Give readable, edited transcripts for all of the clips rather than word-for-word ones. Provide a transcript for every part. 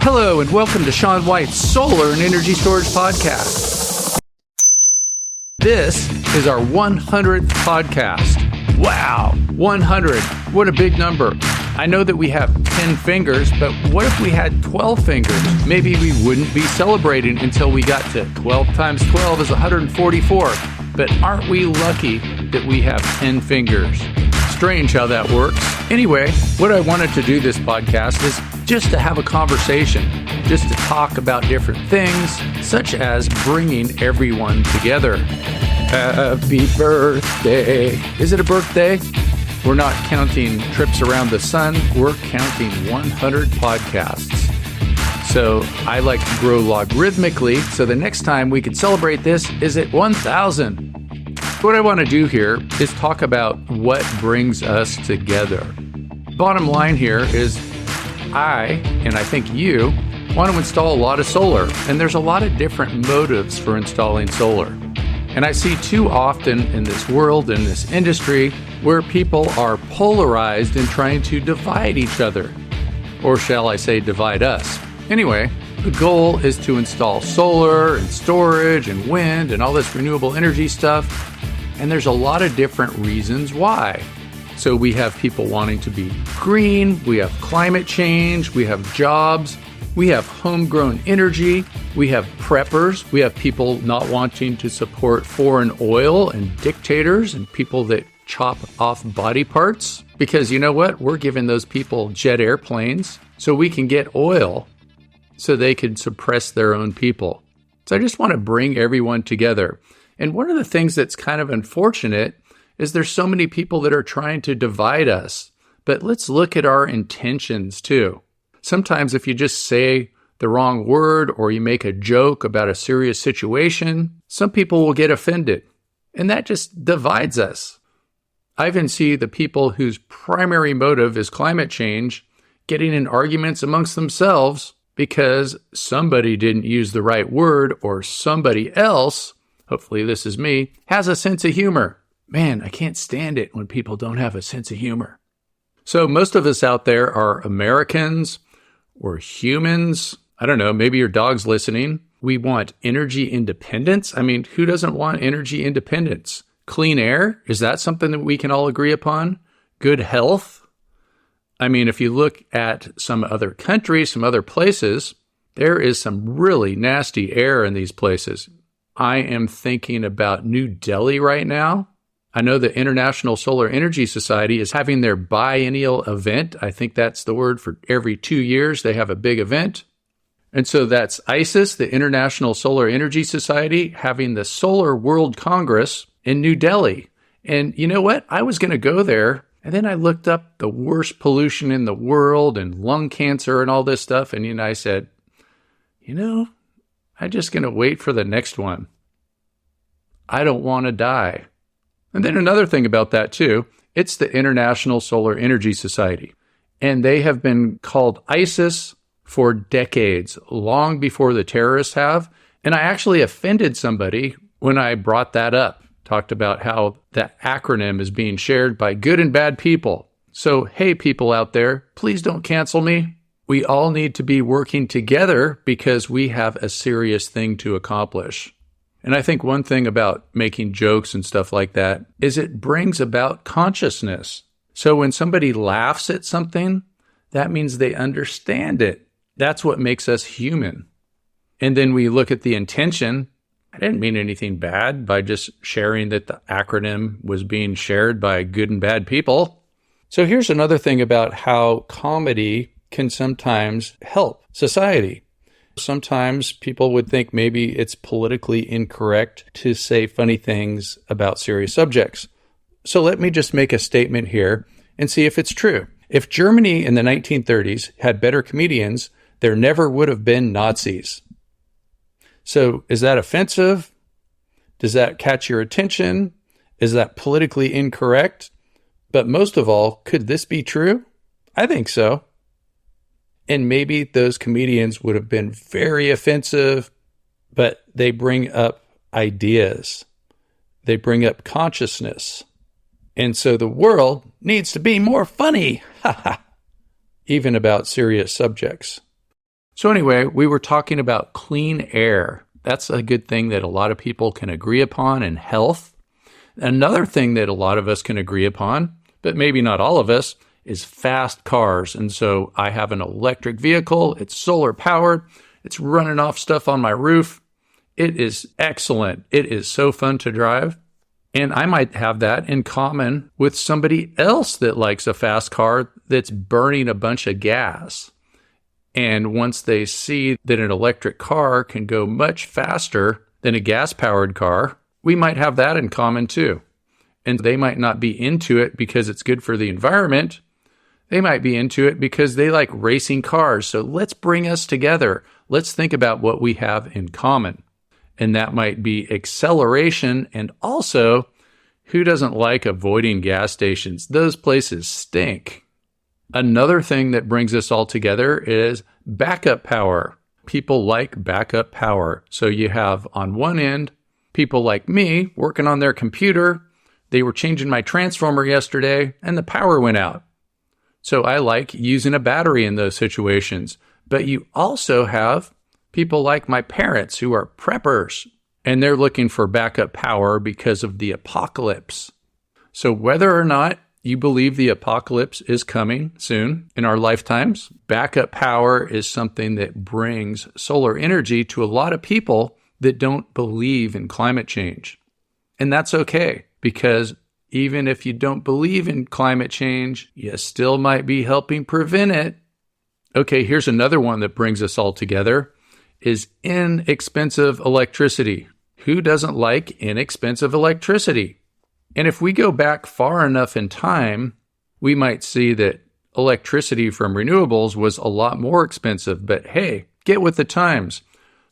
Hello and welcome to Sean White's Solar and Energy Storage Podcast. This is our 100th podcast. Wow, 100. What a big number. I know that we have 10 fingers, but what if we had 12 fingers? Maybe we wouldn't be celebrating until we got to 12 times 12 is 144. But aren't we lucky that we have 10 fingers? Strange how that works. Anyway, what I wanted to do this podcast is just to have a conversation, just to talk about different things, such as bringing everyone together. Happy birthday. Is it a birthday? We're not counting trips around the sun. We're counting 100 podcasts. So I like to grow logarithmically, so the next time we can celebrate this is at 1,000. What I want to do here is talk about what brings us together. Bottom line here is I think you, want to install a lot of solar, and there's a lot of different motives for installing solar. And I see too often in this world, in this industry, where people are polarized in trying to divide each other. Or shall I say divide us? Anyway, the goal is to install solar and storage and wind and all this renewable energy stuff. And there's a lot of different reasons why. So we have people wanting to be green, we have climate change, we have jobs, we have homegrown energy, we have preppers, we have people not wanting to support foreign oil and dictators and people that chop off body parts. Because you know what? We're giving those people jet airplanes so we can get oil so they can suppress their own people. So I just want to bring everyone together. And one of the things that's kind of unfortunate is there's so many people that are trying to divide us. But let's look at our intentions too. Sometimes if you just say the wrong word or you make a joke about a serious situation, some people will get offended. And that just divides us. I even see the people whose primary motive is climate change getting in arguments amongst themselves because somebody didn't use the right word or somebody else, hopefully this is me, has a sense of humor. Man, I can't stand it when people don't have a sense of humor. So most of us out there are Americans or humans. I don't know, maybe your dog's listening. We want energy independence. I mean, who doesn't want energy independence? Clean air? Is that something that we can all agree upon? Good health? I mean, if you look at some other countries, some other places, there is some really nasty air in these places. I am thinking about New Delhi right now. I know the International Solar Energy Society is having their biennial event. I think that's the word for every 2 years they have a big event. And so that's ISIS, the International Solar Energy Society, having the Solar World Congress in New Delhi. And you know what? I was going to go there, and then I looked up the worst pollution in the world and lung cancer and all this stuff. And I said, I'm just going to wait for the next one. I don't want to die. And then another thing about that too, it's the International Solar Energy Society. And they have been called ISIS for decades, long before the terrorists have. And I actually offended somebody when I brought that up, talked about how that acronym is being shared by good and bad people. So, hey, people out there, please don't cancel me. We all need to be working together because we have a serious thing to accomplish. And I think one thing about making jokes and stuff like that is it brings about consciousness. So when somebody laughs at something, that means they understand it. That's what makes us human. And then we look at the intention. I didn't mean anything bad by just sharing that the acronym was being shared by good and bad people. So here's another thing about how comedy can sometimes help society. Sometimes people would think maybe it's politically incorrect to say funny things about serious subjects. So let me just make a statement here and see if it's true. If Germany in the 1930s had better comedians, there never would have been Nazis. So is that offensive? Does that catch your attention? Is that politically incorrect? But most of all, could this be true? I think so. And maybe those comedians would have been very offensive, but they bring up ideas. They bring up consciousness. And so the world needs to be more funny, even about serious subjects. So anyway, we were talking about clean air. That's a good thing that a lot of people can agree upon in health. Another thing that a lot of us can agree upon, but maybe not all of us, is fast cars. And so I have an electric vehicle. It's solar powered. It's running off stuff on my roof. It is excellent. It is so fun to drive. And I might have that in common with somebody else that likes a fast car that's burning a bunch of gas. And once they see that an electric car can go much faster than a gas-powered car, we might have that in common too. And they might not be into it because it's good for the environment. They might be into it because they like racing cars. So let's bring us together. Let's think about what we have in common. And that might be acceleration. And also, who doesn't like avoiding gas stations? Those places stink. Another thing that brings us all together is backup power. People like backup power. So you have on one end, people like me working on their computer. They were changing my transformer yesterday and the power went out. So I like using a battery in those situations. But you also have people like my parents who are preppers and they're looking for backup power because of the apocalypse. So whether or not you believe the apocalypse is coming soon in our lifetimes, backup power is something that brings solar energy to a lot of people that don't believe in climate change. And that's okay, because even if you don't believe in climate change, you still might be helping prevent it. Okay, here's another one that brings us all together, is inexpensive electricity. Who doesn't like inexpensive electricity? And if we go back far enough in time, we might see that electricity from renewables was a lot more expensive. But hey, get with the times.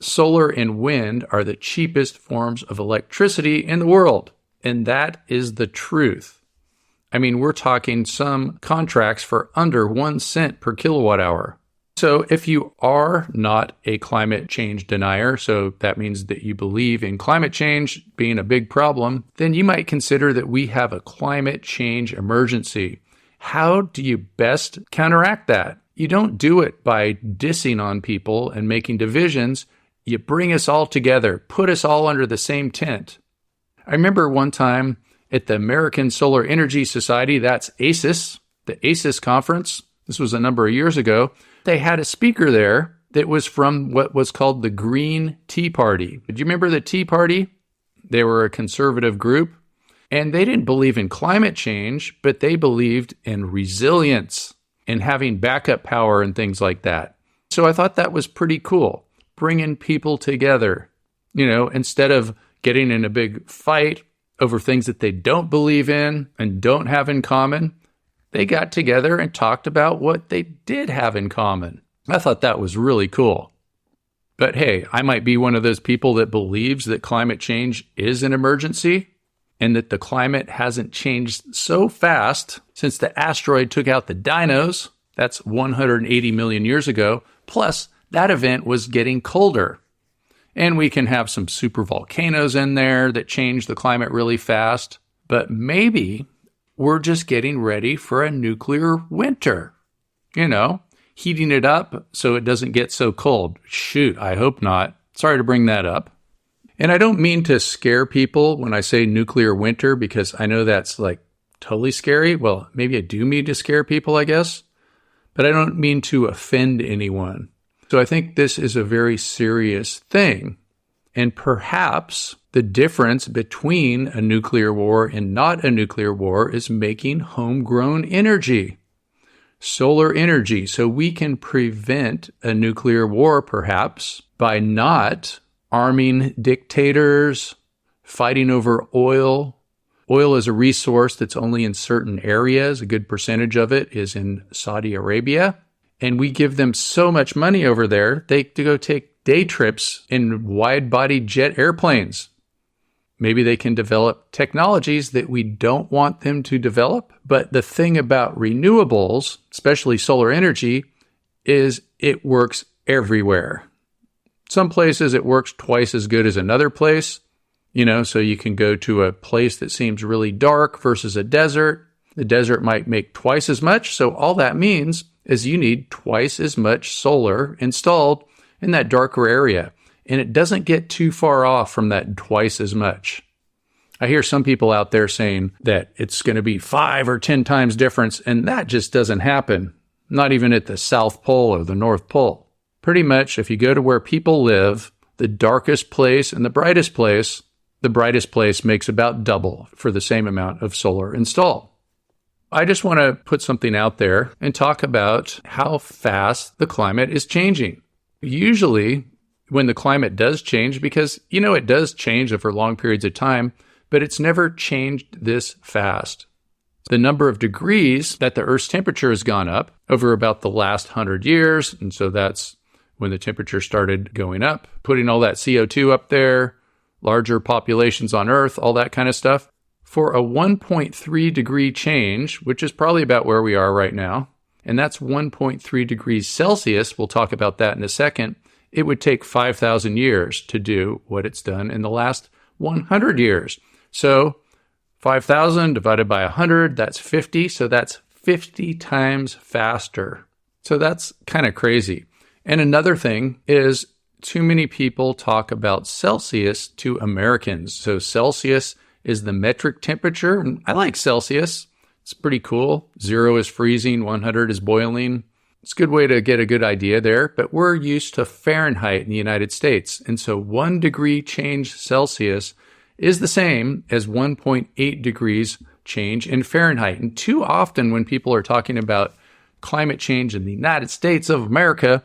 Solar and wind are the cheapest forms of electricity in the world. And that is the truth. I mean, we're talking some contracts for under 1 cent per kilowatt hour. So if you are not a climate change denier, so that means that you believe in climate change being a big problem, then you might consider that we have a climate change emergency. How do you best counteract that? You don't do it by dissing on people and making divisions. You bring us all together, put us all under the same tent. I remember one time at the American Solar Energy Society, that's ASIS, the ASIS conference, this was a number of years ago, they had a speaker there that was from what was called the Green Tea Party. Do you remember the Tea Party? They were a conservative group, and they didn't believe in climate change, but they believed in resilience and having backup power and things like that. So I thought that was pretty cool, bringing people together, instead of getting in a big fight over things that they don't believe in and don't have in common. They got together and talked about what they did have in common. I thought that was really cool. But hey, I might be one of those people that believes that climate change is an emergency and that the climate hasn't changed so fast since the asteroid took out the dinos. That's 180 million years ago. Plus, that event was getting colder. And we can have some super volcanoes in there that change the climate really fast. But maybe we're just getting ready for a nuclear winter. Heating it up so it doesn't get so cold. Shoot, I hope not. Sorry to bring that up. And I don't mean to scare people when I say nuclear winter, because I know that's like totally scary. Well, maybe I do mean to scare people, I guess. But I don't mean to offend anyone. So I think this is a very serious thing. And perhaps the difference between a nuclear war and not a nuclear war is making homegrown energy, solar energy. So we can prevent a nuclear war perhaps by not arming dictators, fighting over oil. Oil is a resource that's only in certain areas. A good percentage of it is in Saudi Arabia. And we give them so much money over there, they to go take day trips in wide-body jet airplanes. Maybe they can develop technologies that we don't want them to develop. But the thing about renewables, especially solar energy, is it works everywhere. Some places it works twice as good as another place. So you can go to a place that seems really dark versus a desert. The desert might make twice as much. So all that means is you need twice as much solar installed in that darker area. And it doesn't get too far off from that twice as much. I hear some people out there saying that it's going to be 5 or 10 times difference, and that just doesn't happen. Not even at the South Pole or the North Pole. Pretty much, if you go to where people live, the darkest place and the brightest place makes about double for the same amount of solar installed. I just want to put something out there and talk about how fast the climate is changing. Usually, when the climate does change, because, it does change over long periods of time, but it's never changed this fast. The number of degrees that the Earth's temperature has gone up over about the last 100 years, and so that's when the temperature started going up, putting all that CO2 up there, larger populations on Earth, all that kind of stuff. For a 1.3 degree change, which is probably about where we are right now, and that's 1.3 degrees Celsius, we'll talk about that in a second, it would take 5,000 years to do what it's done in the last 100 years. So 5,000 divided by 100, that's 50. So that's 50 times faster. So that's kind of crazy. And another thing is too many people talk about Celsius to Americans. So Celsius is the metric temperature. I like Celsius. It's pretty cool. 0 is freezing, 100 is boiling. It's a good way to get a good idea there, but we're used to Fahrenheit in the United States. And so 1 degree change Celsius is the same as 1.8 degrees change in Fahrenheit. And too often when people are talking about climate change in the United States of America,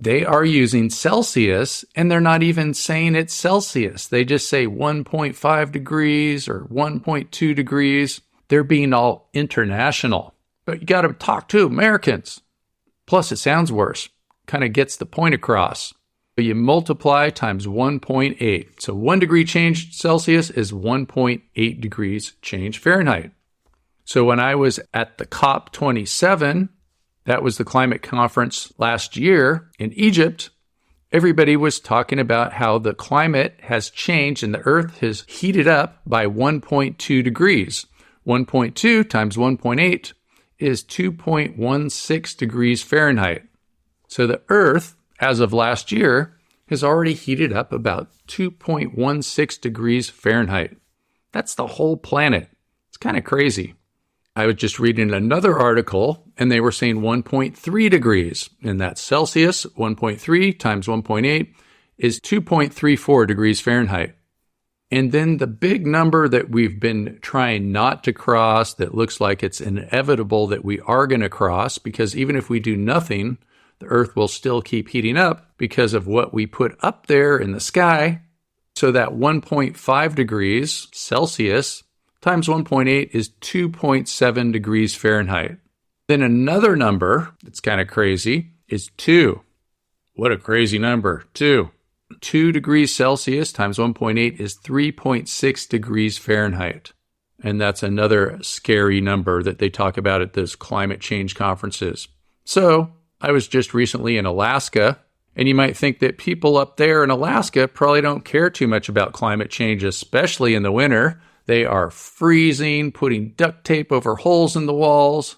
they are using Celsius and they're not even saying it's Celsius. They just say 1.5 degrees or 1.2 degrees. They're being all international. But you got to talk to Americans. Plus, it sounds worse. Kind of gets the point across. But you multiply times 1.8. So 1 degree change Celsius is 1.8 degrees change Fahrenheit. So when I was at the COP27, that was the climate conference last year in Egypt, everybody was talking about how the climate has changed and the Earth has heated up by 1.2 degrees. 1.2 times 1.8 is 2.16 degrees Fahrenheit. So the Earth, as of last year, has already heated up about 2.16 degrees Fahrenheit. That's the whole planet. It's kind of crazy. I was just reading another article, and they were saying 1.3 degrees, and that's Celsius. 1.3 times 1.8 is 2.34 degrees Fahrenheit. And then the big number that we've been trying not to cross, that looks like it's inevitable that we are going to cross, because even if we do nothing, the Earth will still keep heating up because of what we put up there in the sky. So that 1.5 degrees Celsius times 1.8 is 2.7 degrees Fahrenheit. Then another number that's kind of crazy is 2. What a crazy number, 2. 2 degrees Celsius times 1.8 is 3.6 degrees Fahrenheit. And that's another scary number that they talk about at those climate change conferences. So I was just recently in Alaska, and you might think that people up there in Alaska probably don't care too much about climate change, especially in the winter. They are freezing, putting duct tape over holes in the walls,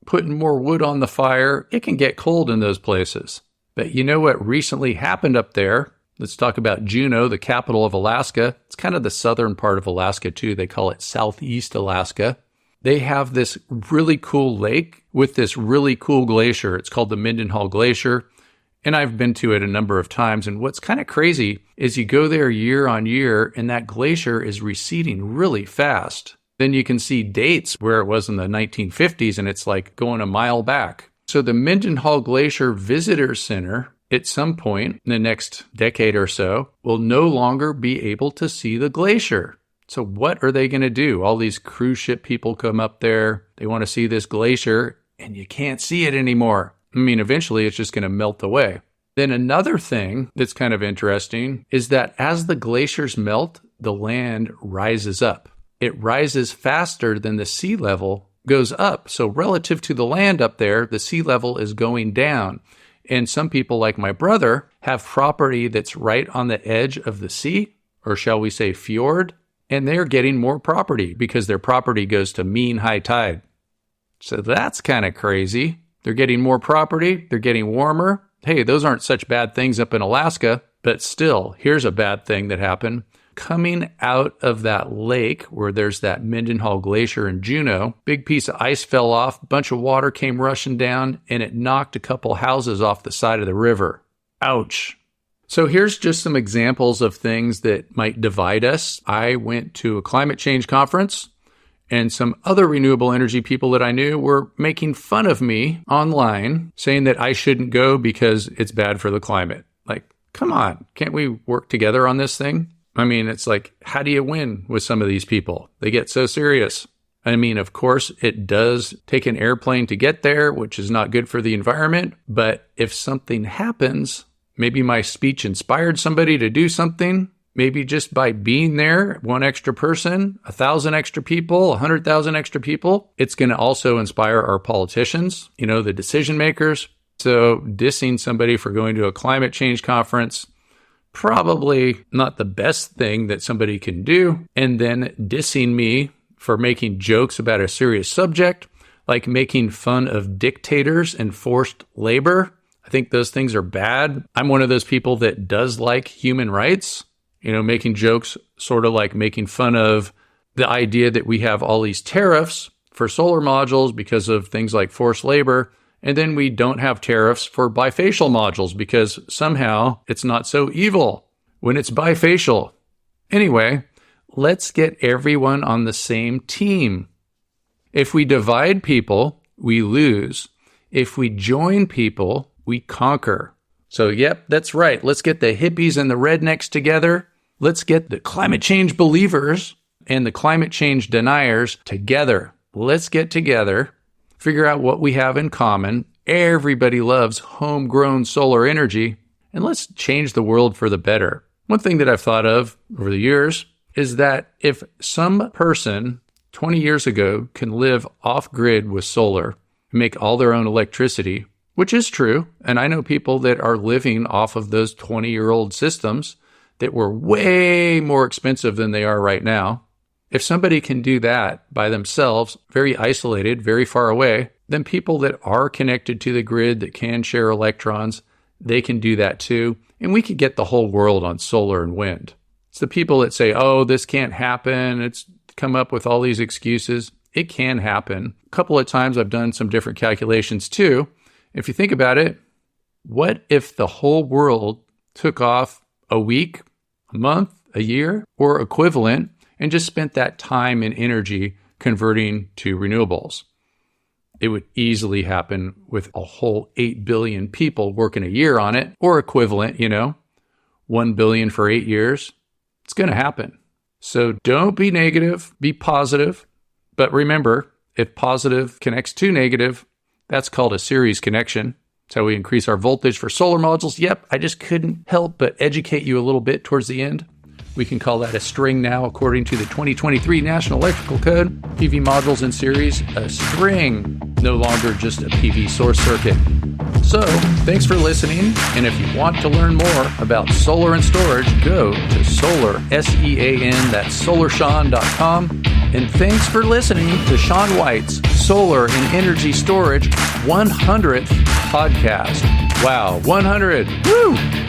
putting more wood on the fire. It can get cold in those places. But you know what recently happened up there? Let's talk about Juneau, the capital of Alaska. It's kind of the southern part of Alaska, too. They call it Southeast Alaska. They have this really cool lake with this really cool glacier. It's called the Mendenhall Glacier, and I've been to it a number of times. And what's kind of crazy is you go there year on year, and that glacier is receding really fast. Then you can see dates where it was in the 1950s, and it's like going a mile back. So the Mendenhall Glacier Visitor Center, at some point in the next decade or so, will no longer be able to see the glacier. So what are they going to do? All these cruise ship people come up there. They want to see this glacier, and you can't see it anymore. I mean, eventually it's just going to melt away. Then another thing that's kind of interesting is that as the glaciers melt, the land rises up. It rises faster than the sea level goes up. So relative to the land up there, the sea level is going down. And some people, like my brother, have property that's right on the edge of the sea, or shall we say fjord, and they're getting more property because their property goes to mean high tide. So that's kind of crazy. They're getting more property. They're getting warmer. Hey, those aren't such bad things up in Alaska, but still, here's a bad thing that happened. Coming out of that lake where there's that Mendenhall Glacier in Juneau, big piece of ice fell off, bunch of water came rushing down, and it knocked a couple houses off the side of the river. Ouch. So here's just some examples of things that might divide us. I went to a climate change conference, and some other renewable energy people that I knew were making fun of me online, saying that I shouldn't go because it's bad for the climate. Like, come on, can't we work together on this thing? I mean, it's like, how do you win with some of these people? They get so serious. I mean, of course, it does take an airplane to get there, which is not good for the environment. But if something happens, maybe my speech inspired somebody to do something. Maybe just by being there, one extra person, 1,000 extra people, 100,000 extra people, it's going to also inspire our politicians, the decision makers. So dissing somebody for going to a climate change conference, probably not the best thing that somebody can do. And then dissing me for making jokes about a serious subject, like making fun of dictators and forced labor. I think those things are bad. I'm one of those people that does like human rights, making jokes, sort of like making fun of the idea that we have all these tariffs for solar modules because of things like forced labor. And then we don't have tariffs for bifacial modules because somehow it's not so evil when it's bifacial. Anyway, let's get everyone on the same team. If we divide people, we lose. If we join people, we conquer. So, yep, that's right. Let's get the hippies and the rednecks together. Let's get the climate change believers and the climate change deniers together. Let's get together. Figure out what we have in common. Everybody loves homegrown solar energy, and let's change the world for the better. One thing that I've thought of over the years is that if some person 20 years ago can live off-grid with solar and make all their own electricity, which is true, and I know people that are living off of those 20-year-old systems that were way more expensive than they are right now. If somebody can do that by themselves, very isolated, very far away, then people that are connected to the grid that can share electrons, they can do that too. And we could get the whole world on solar and wind. It's the people that say, oh, this can't happen. It's come up with all these excuses. It can happen. A couple of times I've done some different calculations too. If you think about it, what if the whole world took off a week, a month, a year, or equivalent, and just spent that time and energy converting to renewables? It would easily happen with a whole 8 billion people working a year on it, or equivalent, 1 billion for 8 years. It's going to happen. So don't be negative, be positive. But remember, if positive connects to negative, that's called a series connection. That's how we increase our voltage for solar modules. Yep, I just couldn't help but educate you a little bit towards the end. We can call that a string now, according to the 2023 National Electrical Code. PV modules in series, a string, no longer just a PV source circuit. So, thanks for listening. And if you want to learn more about solar and storage, go to solar, S-E-A-N, that's solarshawn.com. And thanks for listening to Shawn White's Solar and Energy Storage 100th podcast. Wow, 100. Woo!